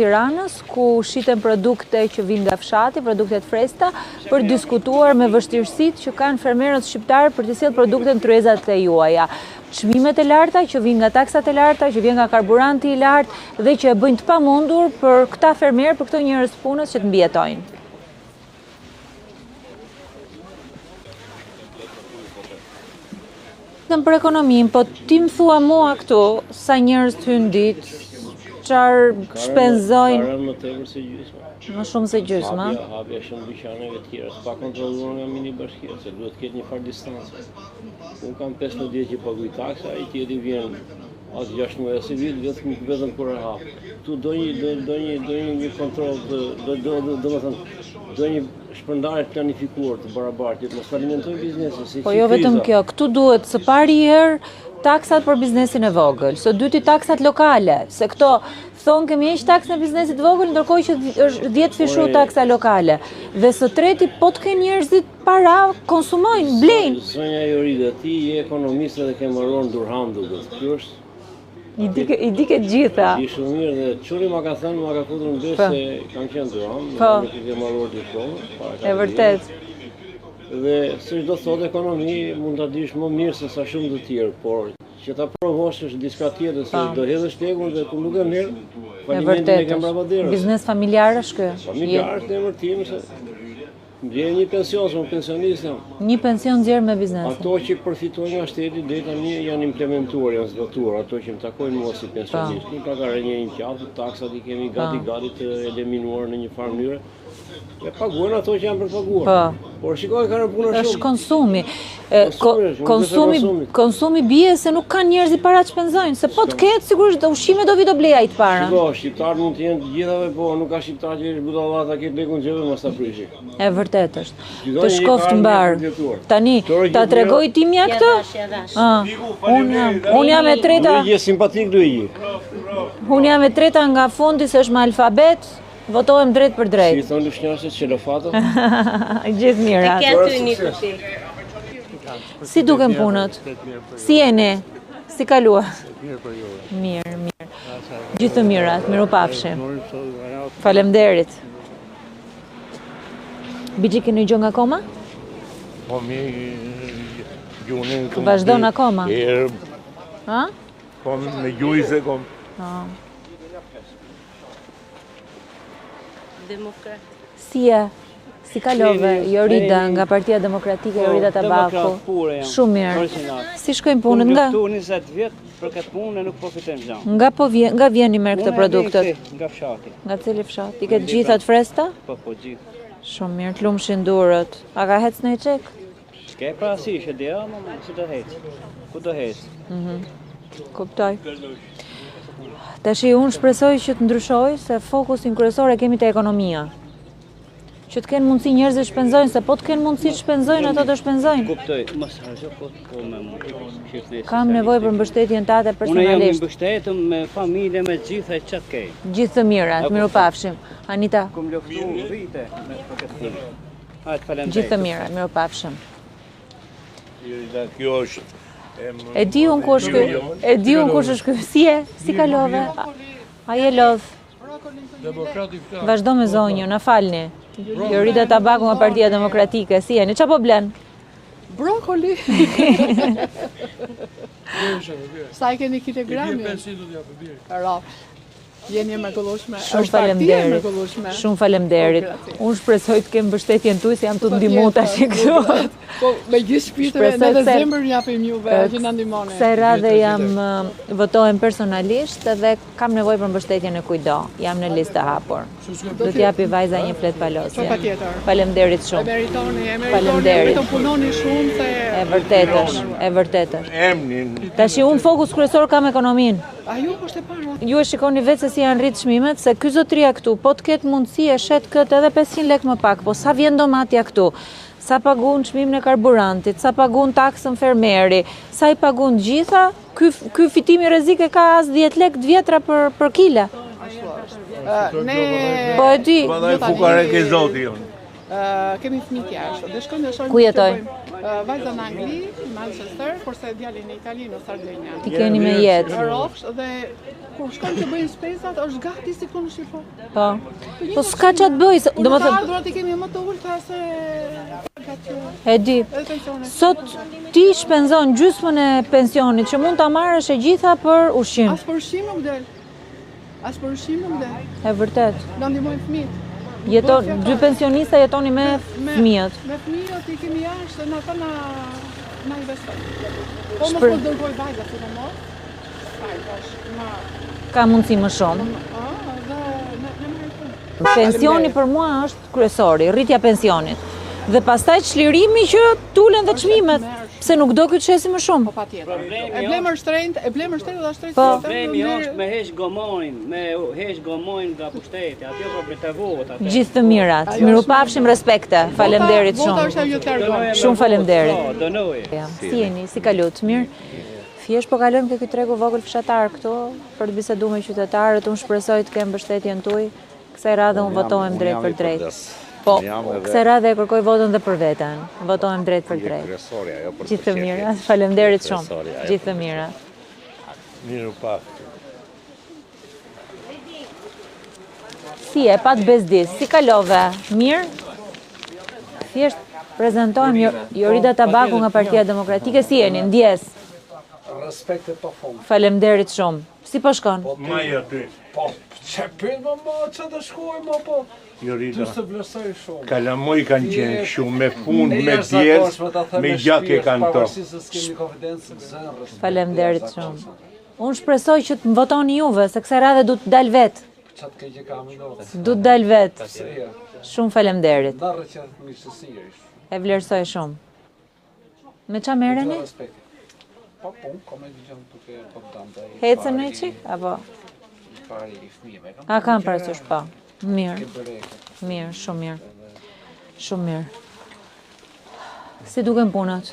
Tiranës, ku shiten produkte që vinë nga fshati, produktet freskëta, për diskutuar me vështirësitë që kanë fermerët shqiptarë për të sjellë produkte në tryezat e juaja. Çmimet e larta që vijnë nga taksat e larta, që vijnë nga karburanti i lartë dhe që e bëjnë të pamundur për këta fermerë, për këto njerëz punës që të mbijetojnë. Për ekonominë, po ti më thua mua këtu sa njerëz të hynë ditë, çfarë shpenzojnë? Para më tepër se gjysma. Më shumë se gjysma. Hapja shumë dyqaneve të tjera, pa kontrolluar nga mini bashkia, se duhet të ketë një farë distancë. Unë kam 15 ditë që paguaj taksa, ai tjetri vjen as 6 muaj as vit, vetëm kur e hap. Tu do një kontroll, do një shpërndarje të planifikuar të barabartë, mos falimentojnë biznesin. Po jo vetëm kjo, këtu duhet së pari herë taksat për biznesin e vogël, së dyti taksat lokale, se këto thonë kemi heq taksën e biznesit vogël, ndërkohë që është 10 fishu taksa lokale. Dhe së treti, po të kenë njerëzit para, konsumojnë, blejnë. Zonja Jorida, ti je ekonomiste dhe ke mbaruar Durham duket. Kjo është I di këtë gjitha. Di shumë mirë dhe çuri ma ka thënë, ma ka futur në besë se kam qenë Durham, nuk i ke mbaruar diplomë. E vërtet. Dhe si do thotë ekonomi mund ta dish më mirë se sa shumë të tjerë, por që ta provosh është diçka tjetër, se do hedhësh lekun dhe kur nuk e merr, falimentin e ke mbrapa derës. Biznes familjar është ky. Familjar është emër tim se mbjen një pension, som pensionist jam. Një pension nxjerr me biznesin. Ato që përfitojnë nga shteti deri tani janë implementuar, janë zbatuar, ato që më takojnë mua si pensionist. Nuk ka një qatë, taksat i kemi gati të eliminuar në një farë mënyrë. E paguajnë ato që janë për paguar. Por shikoj kanë punë shumë. Është konsumi. Konsumi bie se nuk kanë njerëz para të shpenzojnë, se po të ketë sigurisht ushqime do vi do blej ai të para. Shiko, shqiptarët mund të jenë të gjithave, po nuk ka shqiptar që është budalla ta ketë lekun xheve mos ta prishi. E vërtet është. Të shkoft mbar. Tani ta tregoj ti mja këtë? Unë jam e treta. Je simpatik do i. Unë jam e treta nga fondi se është me alfabet. Votohem drejt për drejt. Si thonë lushnjarësit xhelofatët? Gjithë mirat. Si duken punët? Si jeni? Si kalua? Mirë. Gjithë mirat, mirupafshim. Faleminderit. Bixhi keni gjë nga koma? Po gjunin. Vazhdon akoma? Ha? Po me gjujse kom. Si kalove Jorida nga Partia Demokratike, Jorida Tabaku? Shumë mirë. Si shkojnë punët nga? Këtu 20 vjet për këtë punë nuk po fitojmë gjë. Nga vjen i merr këto produktet? Nga fshati. Nga cili fshat? I këtë gjitha të freskëta? Po gjithë. Shumë mirë, të lumshin durët. A ka hec në i qek? S'ke parasysh e dia, mama, si do hec? Ku do hec? Kuptoj. Tashi unë shpresoj që të ndryshoj, se fokusin kryesor e kemi te ekonomia. Që të kenë mundësi njerëz të shpenzojnë, se po të kenë mundësi të shpenzojnë, ato të shpenzojnë. Kuptoj, mos harxho po me Kam nevojë për mbështetjen tate personalisht. Unë jam i mbështetur me familje, me gjitha që të kej. Gjithë të mirat, mirupafshim. Anita. Kum luftu vite me këtë punë. Hajt faleminderit. Gjithë të mirat, mirupafshim. Kjo është. E di unë kush është ky. Si kalove? A je lodh? Vazhdo me zonjë, na falni. Jorida Tabaku nga Partia Demokratike, si jeni? Çfarë po blen? Brokoli. Sa i keni kilogrami? 500 ja për birë. Jeni e mrekullueshme. Shumë faleminderit. Unë shpresoj të kem mbështetjen tuaj se jam të ndihmu tash këtu. Po me gjithë shpirteve në zemër japim juve që na ndihmoni. Kësaj radhe jam votohem personalisht dhe kam nevojë për mbështetjen e kujdo. Jam në listë të hapur. Do t'japi vajza një flet palosje. Faleminderit shumë. Faleminderit. Vetëm punoni shumë se e vërtet është. Tashi unë fokus kryesor kam ekonominë. A ju është e para? Ju e shikoni vetë se si janë rritë çmimet, se ky zotria këtu, po të ketë mundësi e shet këtë edhe 500 lek më pak, po sa vjen domatja këtu, sa pagun çmimin e karburantit, sa pagun taksën fermeri, sa i pagun gjitha, ky fitimi rrezik e ka as 10 lek të vjetra për kile. Ne Po e di. Pandaj fukare ke zoti. Kemi fëmijë jashtë dhe shkojmë dhe shohim. Ku jetoj? Vajza në Angli, në Manchester, kurse djali në Itali, në Sardenja. Ti keni me jetë. Rofsh dhe kur shkojmë të bëjmë spesat, është gati si këtu në Shqipëri. Po. Po s'ka ç'a të bëj, domethënë ardhurat i kemi më të ulta se e di. Sot ti shpenzon gjysmën e pensionit që mund ta marrësh e gjitha për ushqim. As për ushqim nuk del. As për ushqim nuk del. E vërtet. Na ndihmojnë fëmijët. Dy pensionista jetoni me fëmijët. Me fëmijët i kemi jashtë, në ata na investojnë. Po mos po dërgoj vajza, sidomos. Ka mundësi më shumë. Pensioni për mua është kryesori, rritja pensionit. Dhe pastaj çlirimi që tulen dhe çmimet, pse nuk do këtë çesi më shumë. Po patjetër. E blemër shtrenjtë dhe shtrenjtë. Po. Problemi është me heq gomonin nga pushteti, aty po pretavohet atë. Gjithë të mirat. Mirupafshim, respekte. Faleminderit shumë. Shumë faleminderit. Dënoj. Si jeni? Si kalut? Mirë. Thjesht po kalojmë këtë tregu vogël fshatar këtu për të biseduar me qytetarët. Unë shpresoj të kem mbështetjen tuaj. Kësaj radhe unë votohem drejt për drejt. Po, kësaj radhe e kërkoj votën dhe për veten. Votohem drejt për drejt. Gjithë të mira. Faleminderit shumë. Gjithë të mira. Miru pak. Si e pat bezdis, si kalove? Mirë? Thjesht prezantohem Jorida Tabaku nga Partia Demokratike. Si jeni? Ndjes? Respekte pa fund. Faleminderit shumë. Si po shkon? Maja ty. Po, që pyet më, që të shkoj më, po. Jorida. Ty se vlerësoj shumë. Kalamoj kanë qenë shumë, me fund, me djes, me gjak e kanë to. Faleminderit shumë. Unë shpresoj që të më votoni juve, se kësaj radhe du të dal vet. Qatë ke që kam i notë. Du të dal vet. Se Shumë faleminderit. darë që mishësi është. E vlerësoj shumë. Me qa merreni? Po, kom e gjëmë duke po dante. Hecën me qik? Apo? Pari i fëmijëve. A kam parasysh po. Mirë, Bereke. mirë, shumë mirë. Shumë mirë. Si duken punët?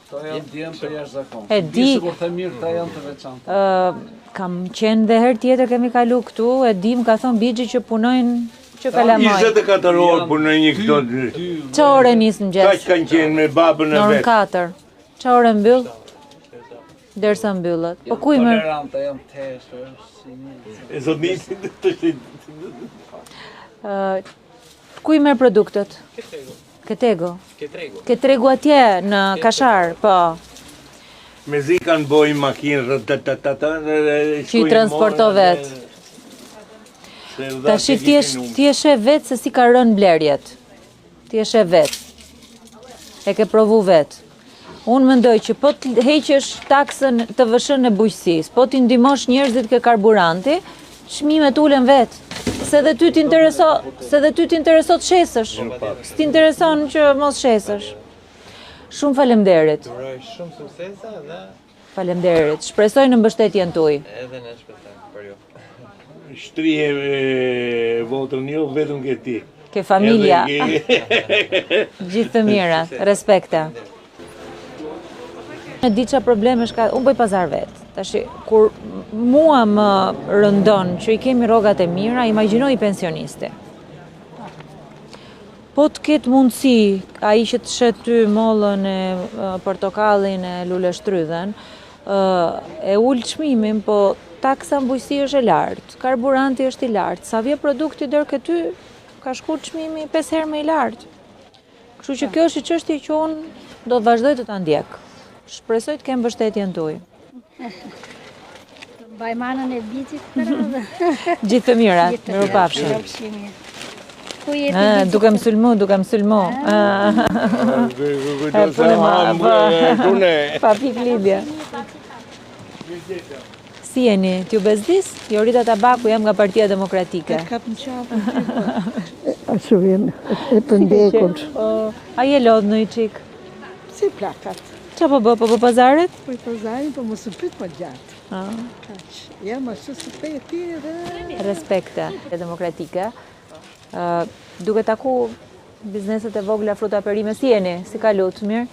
To janë djemë të jashtë zakon. E di. Sigur të mirë, ta janë të veçantë. Kam qenë dhe herë tjetër kemi kalu këtu, e di më ka thonë Bigji që punojnë që kalamoj. 24 orë punoj një këto dy. Qa ore nisë në Kaq gjesë? kanë qenë me babën e Në orën vetë. 4. Qa ore mbyll? Derisa mbyllet. Po ku i merr? Tolerante, janë teshë, si një. E sot nisi të shit. Ku i merr produktet? Ketego. Ketregu atje në Kashar, po. Me zi kanë boj makinë Që i transporto vetë. Tash ti e sheh vetë se si ka rënë blerjet. Ti e sheh vetë. E ke provu vetë. Unë mendoj që po të heqesh taksën të vëshën e bujqësisë, po t'i ndihmosh njerëzit ke karburanti, çmimet ulen vetë. Se dhe ty t'intereso të shesësh. S'ti intereson që mos shesësh. Shumë faleminderit. Shumë suksesa dhe Faleminderit. Shpresoj në mbështetjen tuaj. edhe në shpëtim për ju. Shtrihe votën jo vetëm ke ti. Ke familja. Gjithë të mira. Respekte. Në di qa probleme shka, unë bëj pazar vetë. Tashi, kur mua më rëndon që i kemi rrogat e mira, imagjinoj pensionisti. Po të ketë mundësi, ai që të shet ty mollën e portokallin e luleshtrydhen, e ul çmimin, po taksa mbujësi është e lartë, karburanti është i lartë, sa vje produkti dërë këty, ka shku çmimi 5 herë më i lartë. Kështu që kjo është çështje që unë do të vazhdoj të ta ndjek. Shpresoj të kem mbështetjen tuaj. Bajmanën e Bigjit për edhe. Gjithë të mirat, mirupafshim. Ku jeti Bigji? Duke më sulmu. Pa pik lidhje. Si jeni? T'ju bezdis? Jorida Tabaku, jam nga Partia Demokratike. Kap në qafë. Ashtu vjen, e pëndekun. A je lodh në i qik? Si plakat. Qa po bë? Po bë pazaret? Po i pazarin, po mos u pyet më gjatë. Kaq. Jam ashtu si pe e ti dhe... Respekte demokratike. Duke taku bizneset e vogla fruta perime, si jeni? Si ka lutë, mirë?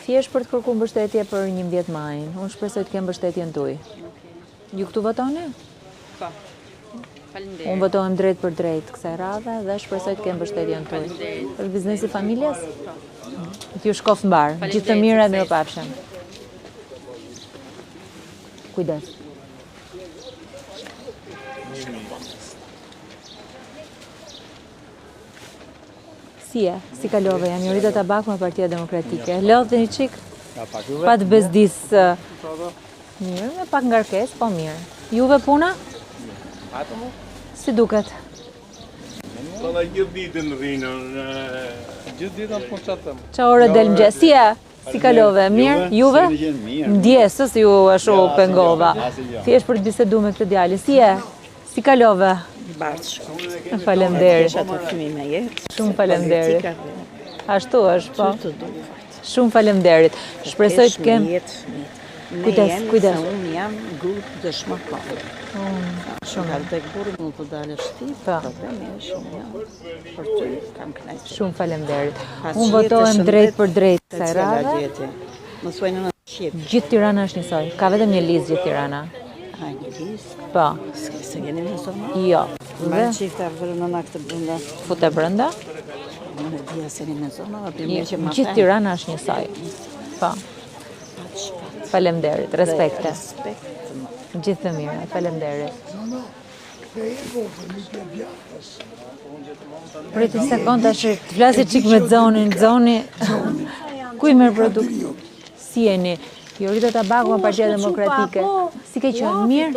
Thjesht për të kërku mbështetje për 11 majin. Unë shpresoj të kem mbështetjen tuaj. Ju këtu votoni? Po. Unë votojmë drejt për drejt kësaj radhe dhe shpresoj të kem mbështetjen tuaj. Për biznesi familjes? T'ju shkof mbar. Gjithë të mira, mirupafshim. Kujdes. Si kalove, jam Jorita Tabak me Partia Demokratike. Lodhë një qik? Pa të bezdis. Mirë, me pak ngarkes, po mirë. Juve puna? Si duket? Tonë gjithë ditën rrinën. Gjithë ditën po çatëm. Qa ore del mëgjes? Si kalove? Mirë? Juve? Ndjesës ju ashtu pengova. Thjesht për të bisedu me këtë djalin. Si kalove? Faleminderit. Shumë faleminderit. Ashtu është, po. Shumë faleminderit. Shpresoj të kem... Kujdes. Unë jam grupë dëshmëtar. Shumë të burë mund të dalë shtëpi, problemi është shumë jam. Për ty kam kënaqësi. Shumë faleminderit. Unë votohem drejt për drejt kësaj radhe. Mos thuaj në shqip. Gjithë Tirana është njësoj. Ka vetëm një listë gjithë Tirana. A një listë? Po. Se keni në zonë? Jo. Më çifta vërë në naktë brenda. Fute brenda? Unë dia se në zonë, apo mirë që më gjithë Tirana është njësoj. Po. Faleminderit, respekte. Gjithë të mira, faleminderit. Prit një sekund tash të flasi çik me Zonin, Zoni. Ku I merr produkt? Si jeni? Jorita Tabaku nga Partia Demokratike. Si ke qenë? Mirë?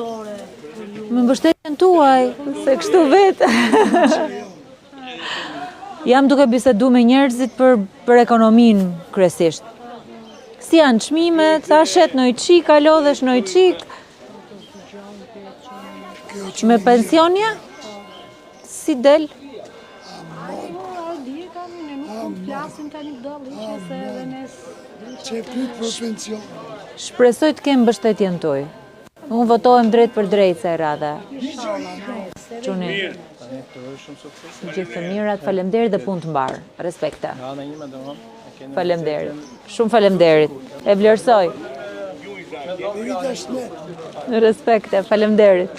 Me mbështetjen tuaj, se kështu vetë. Jam duke bisedu me njerëzit për ekonominë kryesisht. Si janë çmimet, thashet në i qik, kalodhesh në i qik. Me pensionja? Si del? Shpresoj të kem mbështetjen tuaj. Unë votohem drejt për drejt se radhe. Quni. Gjithë të mirat, faleminderit dhe punë të mbarë. Respekte. Faleminderit. Shumë faleminderit. E vlerësoj. Respekte, faleminderit.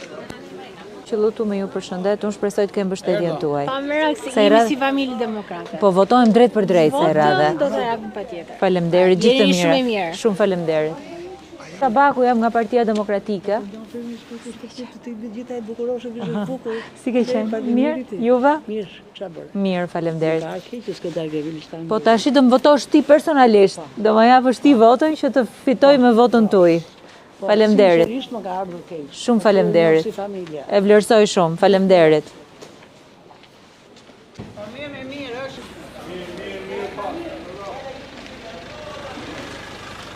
Qëllutu me ju përshëndet, unë shpresoj të kem mbështetjen tuaj. Pa më se jemi si familje demokrate. Po votojmë drejt për drejt se radhe. Do të japim patjetër. Faleminderit, gjithë të Jeni shumë e mirë. mirë. Shumë faleminderit. Tabaku jam nga Partia Demokratike. Si ke qenë? Mirë? Juve? Mirë, faleminderit. Po tash do më votosh ti personalisht. Do më japësh ti votën që të fitoj me votën tuaj. Faleminderit. Shumë faleminderit. E vlerësoj shumë. Faleminderit.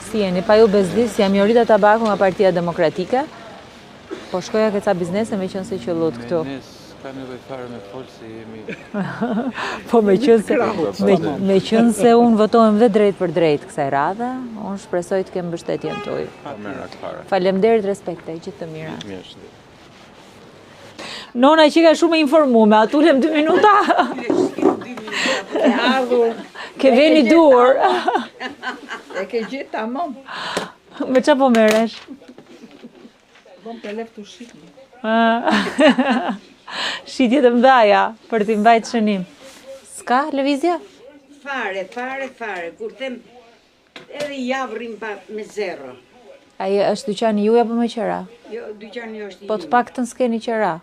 Si jeni, pa ju bezdis, jam Jorita Tabaku nga Partia Demokratike. Po shkoja këca biznese me qënë se që lutë këtu. Ka nevoj fare me folë se jemi... Po me qënë se unë votohem dhe drejt për drejt kësaj radhe, unë shpresoj të kem mbështetjen tuaj. Faleminderit, respekte, gjithë të mira. Nona që ka shumë informume, atulem 2 minuta. Ke veni dur. E ke gjithë tamam. Me qa po meresh? Bon për lef të shqipni. Shqitje të mdaja, për t'i mbajtë shënim. Ska lëvizja? Fare. Kur them, edhe javrim pa me zero. Aje është dyqani juja për me qera? Jo, dyqani është Po të pak të s'keni qera?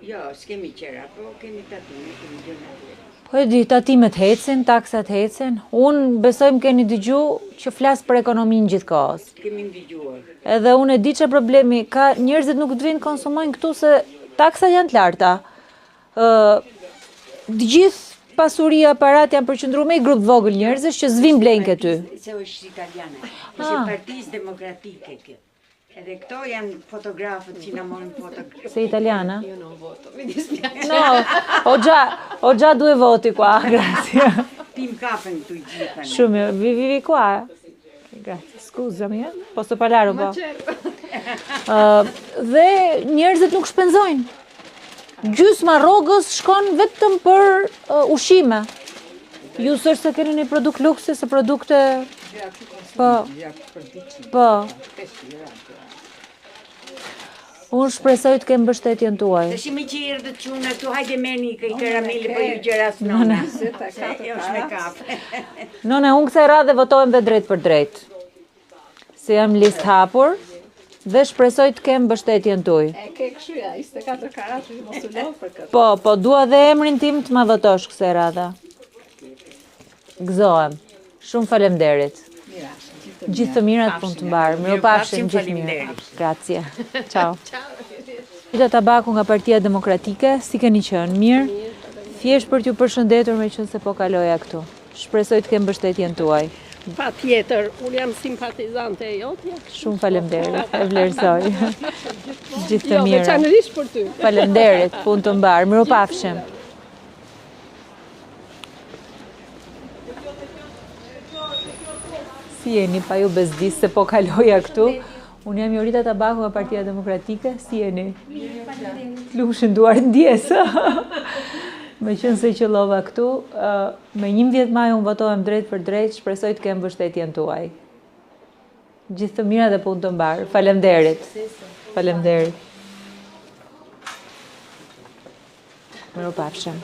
Jo, s'kemi qera, po kemi tatime, kemi gjëna. Po e di, tatimet hecin, taksat hecin. Unë besojmë keni dëgju që flasë për ekonominë gjithë kohës. Kemi ndëgjuar. Edhe unë e di që problemi, ka njerëzit nuk të vinë konsumojnë këtu se taksat janë të larta. Gjithë pasuria, aparat janë përqëndru me I grupë vogël njerëzish që zvim blejnë këty. Se është italiane, është Partisë Demokratike kjo. Edhe këto janë fotografët që na morën fotografë. Se italiana? Jo, non voto. No, o già 2 voti qua, grazie. Tim kapen këtu I gjitha. Shumë, vivi qua. Grazie, scusami, posso parlare un po'? Dhe njerëzit nuk shpenzojnë. Gjysma rrogës shkon vetëm për ushqime. Ju s'është se keni një produkt luksi, se produkte... Po. Unë shpresoj të kem mbështetjen tuaj. Të shimi që i rdët quna këtu, hajde meni këj karameli për ju gjëras nona. Jo shme kafe. Nona, unë kësaj radhe votojmë dhe drejt për drejt. Se jam list hapur dhe shpresoj të kem mbështetjen tuaj. E ke këshuja, 24 karat, mos u lodh për këtë. Po, dua dhe emrin tim të ma votosh kësaj radhe. Gëzohem. Shumë faleminderit. Gjithë të mirat punë të mbarë. Miropafshim gjithë mirë. Grazie. Ciao. Rita Tabaku nga Partia Demokratike, si keni qenë? Mirë? Thjesht për t'ju përshëndetur me qenë se po kaloja këtu. Shpresoj të kem mbështetjen tuaj. Pa tjetër, unë jam simpatizante e jotja. Shumë faleminderit, e vlerësoj. Gjithë të mirë. Veçanërisht për ty. Faleminderit, punë të mbarë. Miropafshim. Si jeni, pa ju bezdis se po kaloja këtu. Unë jam Rita Tabaku nga Partia Demokratike. Si jeni? Lushën duar ndjesë. Me qënë se që lova këtu, me 11 maj unë votohem drejt për drejt, shpresoj të kem mbështetjen tuaj. Gjithë të mira dhe punë të mbarë. Faleminderit. Faleminderit. Miropafshim.